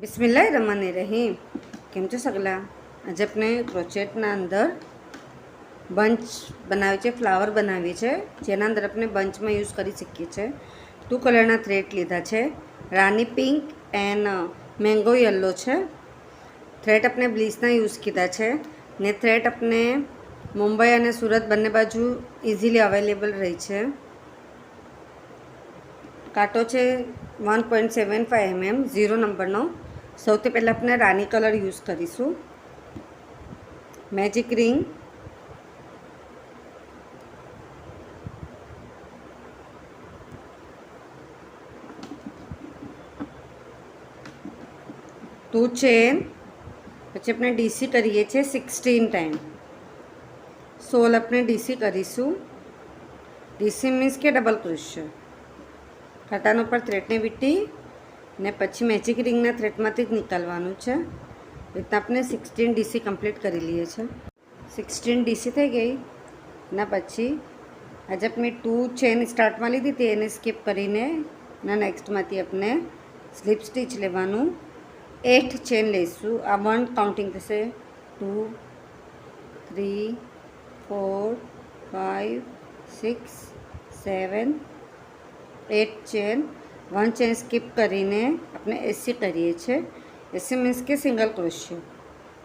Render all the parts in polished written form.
બિસ્મિલ્લાહિર્રહમાનિર્રહીમ. કેમ છો સગલા? આજે આપણે ક્રોચેટના અંદર બંચ બનાવે છે, ફ્લાવર બનાવીએ છે, જેના અંદર આપણે બંચમાં યુઝ કરી શકીએ છીએ. 2 કલરના થ્રેડ લીધા છે, રાની પિંક એન્ડ મેંગો યલો છે. થ્રેડ આપણે બ્લીચના યુઝ કીધા છે ને થ્રેડ આપણે મુંબઈ અને સુરત બંને બાજુ ઇઝીલી અવેલેબલ રહી છે. કાંટો છે 1.75 mm 0 નંબરનો. સૌથી પહેલાં આપણે રાની કલર યુઝ કરીશું. મેજિક રિંગ, ટુ ચેન, પછી આપણે ડીસી કરીએ છીએ 16 ટાઈમ. સોલ આપણે ડીસી કરીશું. ડીસી મીન્સ કે ડબલ ક્રોશિયો. કાંટાનો પર થ્રેડને વીંટી ને પછી મેજિક રિંગના થ્રેડમાંથી જ નીકાળવાનું છે. રીતના આપણે 16 ડીસી કમ્પ્લીટ કરી લઈએ છીએ. 16 ડીસી થઈ ગઈ. એના પછી આજે આપણે 2 ચેન સ્ટાર્ટમાં લીધી હતી એને સ્કીપ કરીને એના નેક્સ્ટમાંથી આપણે સ્લીપ સ્ટીચ લેવાનું. 8 ચેન લઈશું. આ 1 કાઉન્ટિંગ થશે. 2 3 4 5 6 7 8 ચેન. 1 ચેન સ્કીપ કરીને આપણે એસી કરીએ છીએ. એસી મીન્સ કે સિંગલ ક્રોશિયો.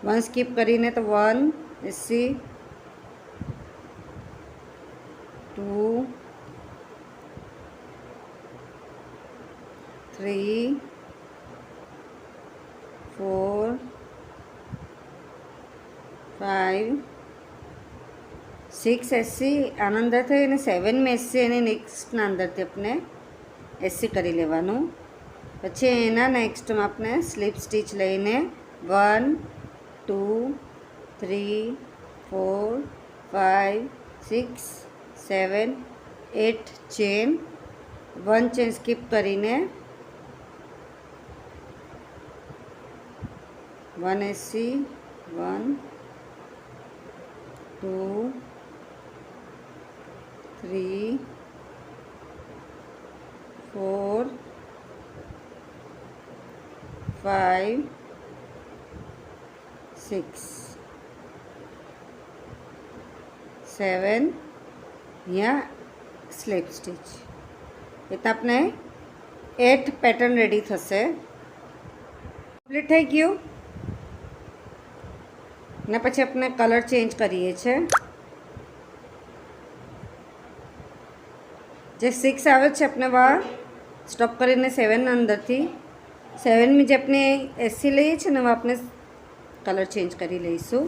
1 સ્કીપ કરીને તો 1 એસી, 2 3 4 5 6 એસી આના અંદર થઈ અને 7 મેં એસી અને નેક્સ્ટના અંદરથી આપણે એસી કરી લેવાનું. પછી એના નેક્સ્ટમાં આપણે સ્લીપ સ્ટીચ લઈને 1 2 3 4 5 6 7 8 ચેન. 1 ચેન સ્કીપ કરીને 1 એસી, 1 2 3 4 5 6 7 અહીંયા સ્લીપ સ્ટીચ. એટલે આપણે 8 પેટર્ન રેડી થશે. કમ્પ્લીટ થઈ ગયું. ને પછી આપણે કલર ચેન્જ કરીએ છીએ. જે 6 આવે છે આપણે વા સ્ટોપ કરીને 7 અંદરથી 7 જે આપણે એસી લઈએ છીએ ને આપણે કલર ચેન્જ કરી લઈશું.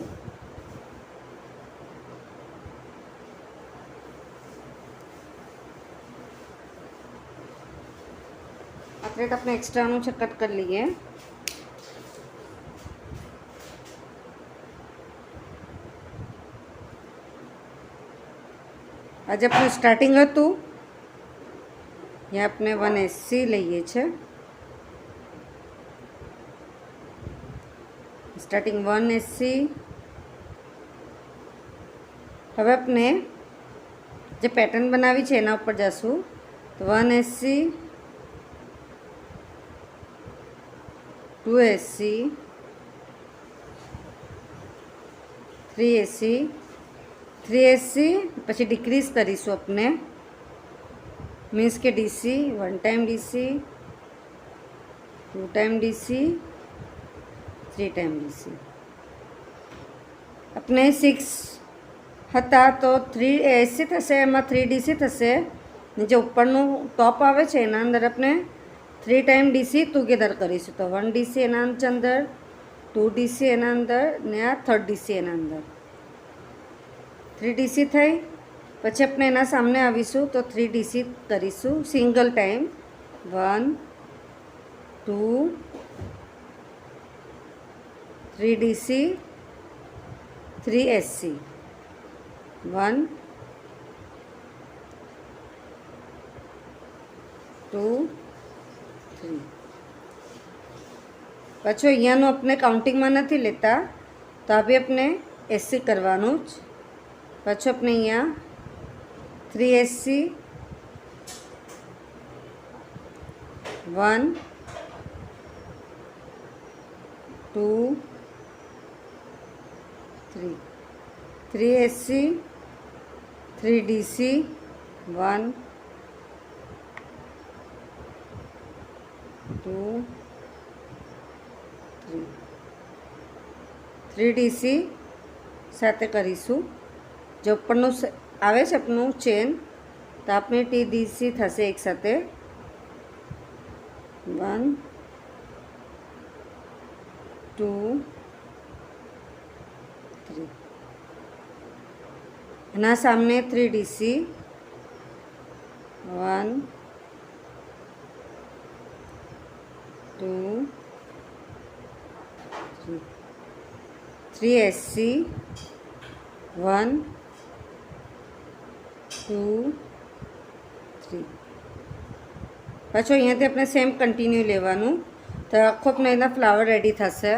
આ થ્રેડ આપણે એક્સ્ટ્રાનું છે કટ કરી લઈએ. આજે આપણું સ્ટાર્ટિંગ હતું ત્યાં આપણે 1 એસી લઈએ છીએ. સ્ટાર્ટિંગ 1 એસી. હવે આપણે જે પેટર્ન બનાવી છે એના ઉપર જશું. તો 1 એસી, 2 એસી, 3 એસી, 3 એસી પછી ડિક્રીઝ કરીશું આપણે. મીન્સ કે DC 1 time DC, 2 time DC, 3 time DC. આપણે 6 હતા તો 3 એસી થશે, એમાં 3 ડીસી થશે. જે ઉપરનું ટોપ આવે છે એના અંદર આપણે 3 ટાઈમ ડીસી ટુગેધર કરીશું. તો 1 ડીસી એના અંદર, 2 ડીસી એના અંદર ને આ 3rd ડીસી એના અંદર. 3 ડીસી થઈ પછી આપણે એના સામને આવીશું તો 3 ડીસી કરીશું સિંગલ ટાઈમ. 1 2 3 ડીસી, 3 એસી, 1 2 3. પાછું અહીંયાનું આપણે કાઉન્ટિંગમાં નથી લેતા તો આ બી આપણે એસી કરવાનું જ. પાછું આપણે અહીંયા 3 એસી, 1 2 3 3 SC 3 DC 1 2 3 3 DC સાથે કરીશું. જે ઉપરનું આવે છે આપણું ચેન તો આપણે TDC થશે એક સાથે 1 2 3 એના સામને 3 DC 1 2 3 3 SC 1 2 3 પાછું અહીંયાથી આપણે સેમ કન્ટિન્યુ લેવાનું તો આખો આપણે એના ફ્લાવર રેડી થશે.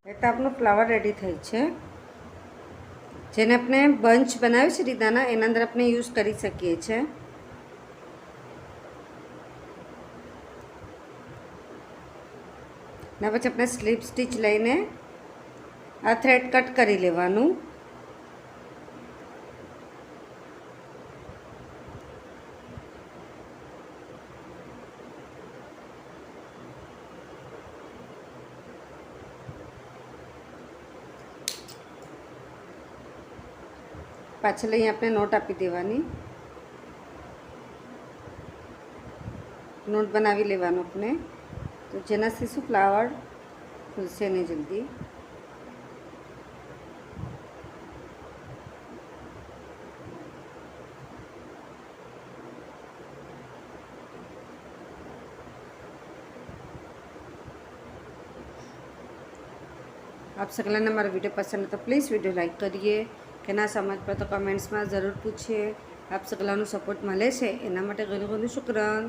એટલે આપણું ફ્લાવર રેડી થઈ છે. જેને આપણે બંચ બનાવ્યું છે રીદાના એના અંદર આપણે યુઝ કરી શકીએ છીએ. ના પછી આપણે સ્લીપ સ્ટીચ લઈને આ થ્રેડ કટ કરી લેવાનું. પાછળ અહીં આપણે નોટ આપી દેવાની. નોટ બનાવી લેવાનું આપણે તો જેનાથી શું ફ્લાવર ખુલશે નહીં જલ્દી. आप सगला हमारा वीडियो पसंद है तो प्लीज़ वीडियो लाइक करिए कि ना समझ पर तो कमेंट्स में ज़रूर पूछिए. आप सगला सपोर्ट मिले से एना माटे घणું ઘણું શુક્રાન.